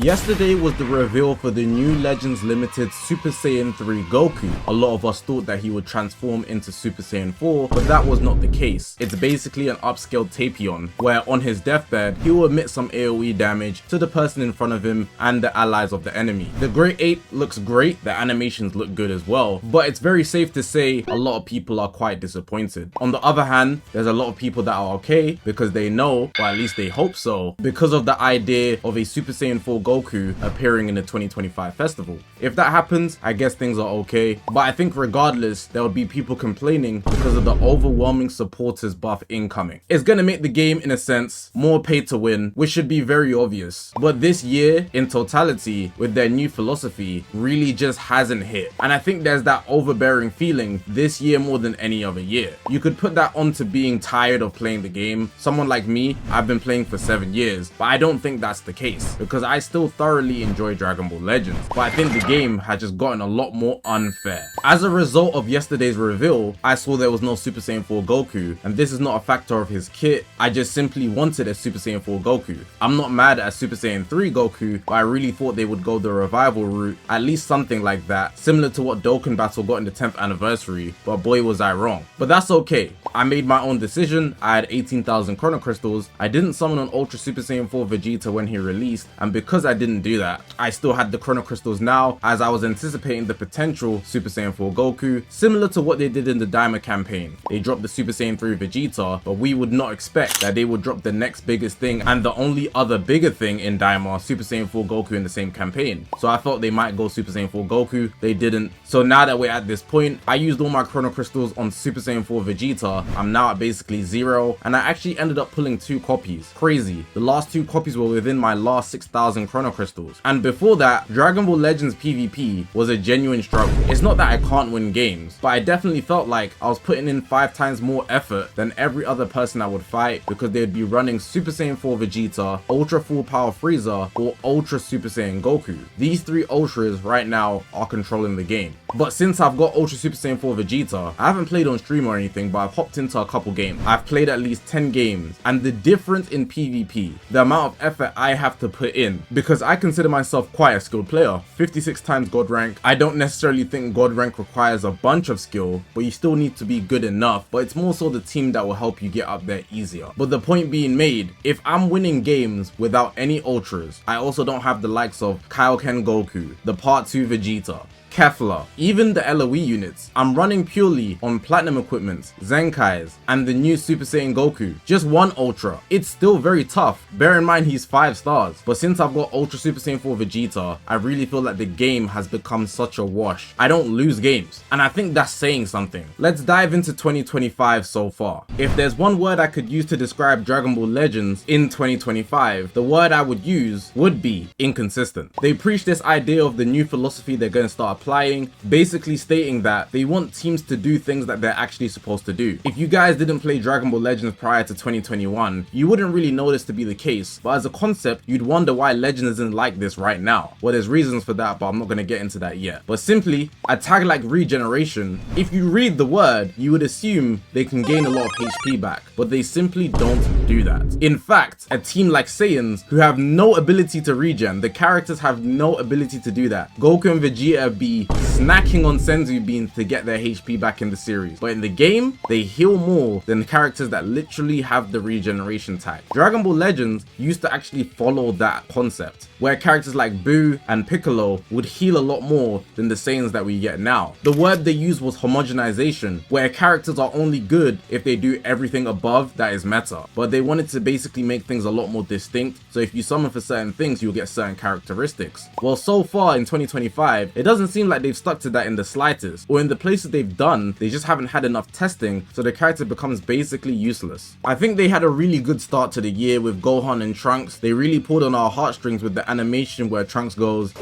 Yesterday was the reveal for the new Legends Limited Super Saiyan 3 Goku. A lot of us thought that he would transform into Super Saiyan 4, but that was not the case. It's basically an upscaled Tapion, where on his deathbed, he will emit some AoE damage to the person in front of him and the allies of the enemy. The Great Ape looks great, the animations look good as well, but it's very safe to say a lot of people are quite disappointed. On the other hand, there's a lot of people that are okay because they know, or at least they hope so, because of the idea of a Super Saiyan 4 Goku appearing in the 2025 festival. If that happens, I guess things are okay, but I think regardless, there will be people complaining because of the overwhelming supporters buff incoming. It's gonna make the game, in a sense, more pay to win, which should be very obvious. But this year, in totality, with their new philosophy, really just hasn't hit. And I think there's that overbearing feeling this year more than any other year. You could put that onto being tired of playing the game. Someone like me, I've been playing for 7 years, but I don't think that's the case, because I still thoroughly enjoy Dragon Ball Legends, but I think the game has just gotten a lot more unfair. As a result of yesterday's reveal, I saw there was no Super Saiyan 4 Goku, and this is not a factor of his kit. I just simply wanted a Super Saiyan 4 Goku. I'm not mad at Super Saiyan 3 Goku, but I really thought they would go the revival route, at least something like that, similar to what Dokkan Battle got in the 10th anniversary, but boy was I wrong. But that's okay. I made my own decision. I had 18,000 Chrono Crystals. I didn't summon an Ultra Super Saiyan 4 Vegeta when he released, and because I didn't do that, I still had the Chrono Crystals now, as I was anticipating the potential Super Saiyan 4 Goku, similar to what they did in the Daima campaign. They dropped the Super Saiyan 3 Vegeta, but we would not expect that they would drop the next biggest thing and the only other bigger thing in Daima, Super Saiyan 4 Goku, in the same campaign. So I thought they might go Super Saiyan 4 Goku, they didn't. So now that we're at this point, I used all my Chrono Crystals on Super Saiyan 4 Vegeta. I'm now at basically 0, and I actually ended up pulling 2 copies. Crazy. The last 2 copies were within my last 6,000 Chrono Crystals. And before that, Dragon Ball Legends PvP was a genuine struggle. It's not that I can't win games, but I definitely felt like I was putting in 5 times more effort than every other person I would fight, because they'd be running Super Saiyan 4 Vegeta, Ultra Full Power Frieza, or Ultra Super Saiyan Goku. These 3 Ultras right now are controlling the game. But since I've got Ultra Super Saiyan 4 Vegeta, I haven't played on stream or anything, but I've hopped into a couple games. I've played at least 10 games, and the difference in PvP, the amount of effort I have to put in, because I consider myself quite a skilled player, 56 times God rank. I don't necessarily think God rank requires a bunch of skill, but you still need to be good enough, but it's more so the team that will help you get up there easier. But the point being made, if I'm winning games without any Ultras, I also don't have the likes of Kaioken Goku, the Part 2 Vegeta, Kefla, even the LOE units. I'm running purely on platinum equipment, Zenkais, and the new Super Saiyan Goku. Just 1 Ultra. It's still very tough. Bear in mind he's 5 stars. But since I've got Ultra Super Saiyan 4 Vegeta, I really feel like the game has become such a wash. I don't lose games, and I think that's saying something. Let's dive into 2025 so far. If there's one word I could use to describe Dragon Ball Legends in 2025, the word I would use would be inconsistent. They preach this idea of the new philosophy they're going to start applying, basically stating that they want teams to do things that they're actually supposed to do. If you guys didn't play Dragon Ball Legends prior to 2021, you wouldn't really know this to be the case, but as a concept, you'd wonder why Legends isn't like this right now. Well, there's reasons for that, but I'm not going to get into that yet. But simply, a tag like regeneration, if you read the word, you would assume they can gain a lot of HP back, but they simply don't do that. In fact, a team like Saiyans, who have no ability to regen, the characters have no ability to do that. Goku and Vegeta be snacking on Senzu beans to get their HP back in the series, but in the game, they heal more than the characters that literally have the regeneration tag. Dragon Ball Legends used to actually follow that concept, where characters like Buu and Piccolo would heal a lot more than the Saiyans that we get now. The word they used was homogenization, where characters are only good if they do everything above that is meta, but they wanted to basically make things a lot more distinct, so if you summon for certain things, you'll get certain characteristics. Well, so far in 2025, it doesn't seem like they've stuck to that in the slightest, or in the places they've done, they just haven't had enough testing, so the character becomes basically useless. I think they had a really good start to the year with Gohan and Trunks. They really pulled on our heartstrings with the animation where Trunks goes,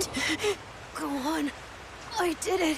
Gohan, I did it.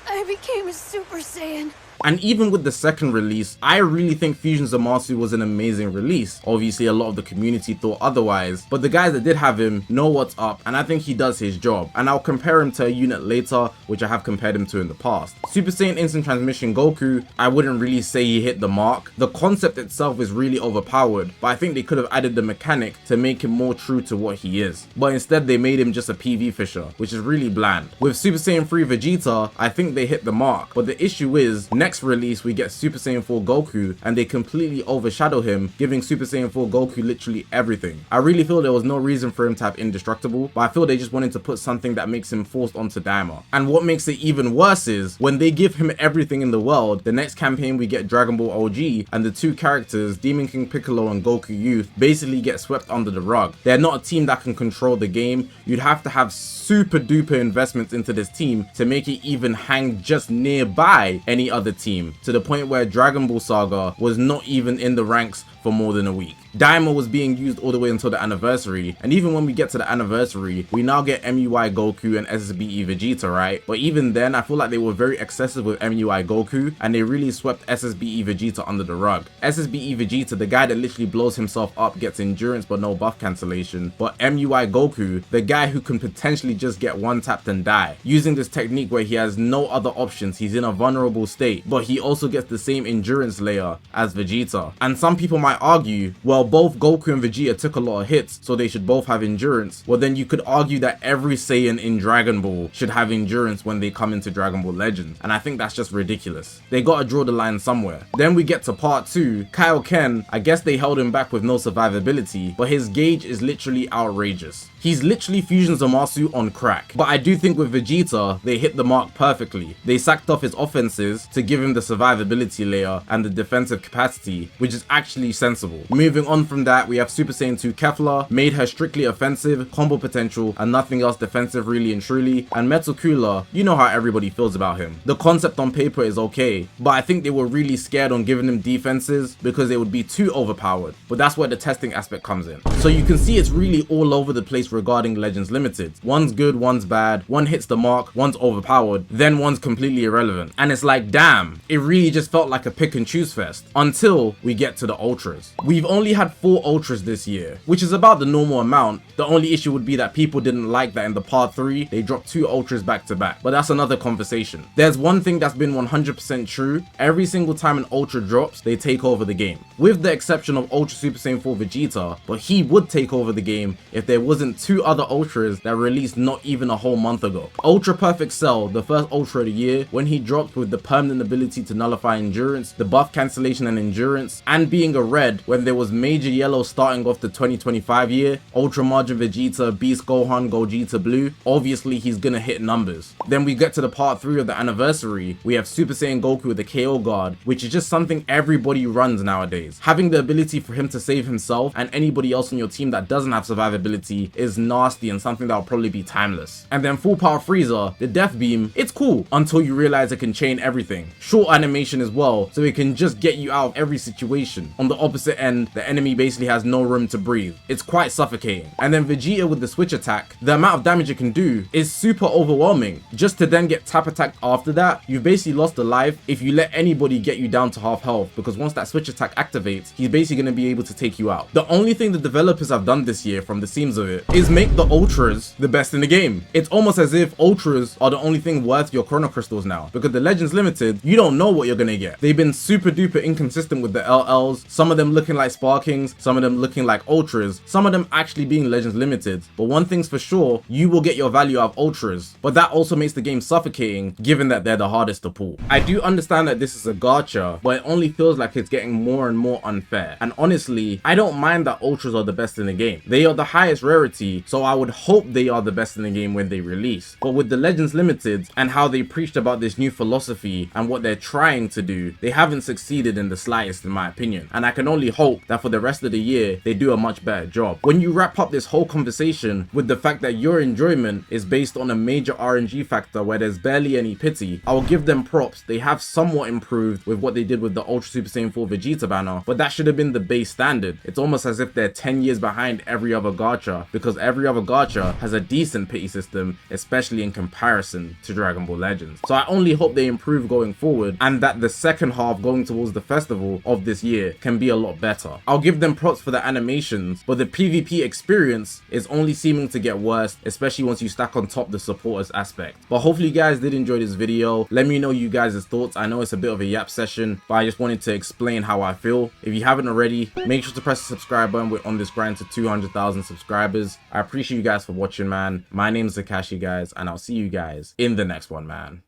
I became a Super Saiyan. And even with the second release, I really think Fusion Zamasu was an amazing release. Obviously a lot of the community thought otherwise, but the guys that did have him know what's up, and I think he does his job. And I'll compare him to a unit later, which I have compared him to in the past. Super Saiyan Instant Transmission Goku, I wouldn't really say he hit the mark. The concept itself is really overpowered, but I think they could have added the mechanic to make him more true to what he is. But instead they made him just a PV fisher, which is really bland. With Super Saiyan 3 Vegeta, I think they hit the mark, but the issue is, next release we get Super Saiyan 4 Goku, and they completely overshadow him, giving Super Saiyan 4 Goku literally everything. I really feel there was no reason for him to have Indestructible, but I feel they just wanted to put something that makes him forced onto Daima. And what makes it even worse is, when they give him everything in the world, the next campaign we get Dragon Ball OG, and the two characters, Demon King Piccolo and Goku Youth, basically get swept under the rug. They're not a team that can control the game. You'd have to have super duper investments into this team to make it even hang just nearby any other team, to the point where Dragon Ball Saga was not even in the ranks for more than a week. Daima was being used all the way until the anniversary, and even when we get to the anniversary, we now get MUI Goku and SSBE Vegeta, right? But even then, I feel like they were very excessive with MUI Goku, and they really swept SSBE Vegeta under the rug. SSBE Vegeta, the guy that literally blows himself up, gets endurance but no buff cancellation, but MUI Goku, the guy who can potentially just get one tapped and die, using this technique where he has no other options, he's in a vulnerable state, but he also gets the same endurance layer as Vegeta. And some people might argue, well, both Goku and Vegeta took a lot of hits, so they should both have endurance. Well, then you could argue that every Saiyan in Dragon Ball should have endurance when they come into Dragon Ball Legends, and I think that's just ridiculous. They gotta draw the line somewhere. Then we get to part 2. Kaioken, I guess they held him back with no survivability, but his gauge is literally outrageous. He's literally Fusion Zamasu on crack. But I do think with Vegeta, they hit the mark perfectly. They sacked off his offenses to give him the survivability layer and the defensive capacity, which is actually sensible. Moving on from that, we have Super Saiyan 2 Kefla, made her strictly offensive, combo potential, and nothing else defensive really and truly. And Metal Cooler, you know how everybody feels about him. The concept on paper is okay, but I think they were really scared on giving him defenses because they would be too overpowered. But that's where the testing aspect comes in. So you can see it's really all over the place regarding Legends Limited. One's good, one's bad, one hits the mark, one's overpowered, then one's completely irrelevant. And it's like, damn, it really just felt like a pick and choose fest until we get to the Ultras. We've only had 4 Ultras this year, which is about the normal amount. The only issue would be that people didn't like that in the part 3, they dropped 2 Ultras back to back, but that's another conversation. There's one thing that's been 100% true, every single time an Ultra drops, they take over the game. With the exception of Ultra Super Saiyan 4 Vegeta, but he would take over the game if there wasn't 2 other Ultras that released not even a whole month ago. Ultra Perfect Cell, the first Ultra of the year, when he dropped with the permanent ability to nullify endurance, the buff cancellation and endurance, and being a red when there was major yellow starting off the 2025 year, Ultra Margin Vegeta, Beast Gohan, Gogeta Blue, obviously he's gonna hit numbers. Then we get to the part 3 of the anniversary, we have Super Saiyan Goku with the KO guard, which is just something everybody runs nowadays. Having the ability for him to save himself and anybody else on your team that doesn't have survivability is nasty and something that will probably be timeless. And then Full Power Frieza, the Death Beam, it's cool until you realize it can chain everything. Short animation as well, so it can just get you out of every situation. On the opposite end, the enemy basically has no room to breathe. It's quite suffocating. And then Vegeta with the switch attack, the amount of damage it can do is super overwhelming. Just to then get tap attacked after that, you've basically lost a life if you let anybody get you down to half health, because once that switch attack activates, he's basically going to be able to take you out. The only thing the developers have done this year, from the seams of it, is make the Ultras the best in the game. It's almost as if Ultras are the only thing worth your Chrono Crystals now, because the Legends Limited, you don't know what you're going to get. They've been super duper inconsistent with the LLs, some of them looking like Sparkings, some of them looking like Ultras, some of them actually being Legends Limited. But one thing's for sure, you will get your value out of Ultras, but that also makes the game suffocating given that they're the hardest to pull. I do understand that this is a gacha, but it only feels like it's getting more and more unfair. And honestly, I don't mind that Ultras are the best in the game. They are the highest rarity, so I would hope they are the best in the game when they release. But with the Legends Limited and how they preached about this new philosophy and what they're trying to do, they haven't succeeded in the slightest in my opinion. And I can only hope that for the rest of the year, they do a much better job. When you wrap up this whole conversation with the fact that your enjoyment is based on a major RNG factor where there's barely any pity, I will give them props. They have somewhat improved with what they did with the Ultra Super Saiyan 4 Vegeta banner, but that should have been the base standard. It's almost as if they're 10 years behind every other gacha because every other gacha has a decent pity system, especially in comparison to Dragon Ball Legends. So I only hope they improve going forward, and that the second half going towards the festival of this year can be a lot better. I'll give them props for the animations, but the PvP experience is only seeming to get worse, especially once you stack on top the supporters aspect. But hopefully you guys did enjoy this video. Let me know you guys' thoughts. I know it's a bit of a yap session, but I just wanted to explain how I feel. If you haven't already, make sure to press the subscribe button. We're on this grind to 200,000 subscribers. I appreciate you guys for watching, man. My name is Zakashi, guys, and I'll see you guys in the next one, man.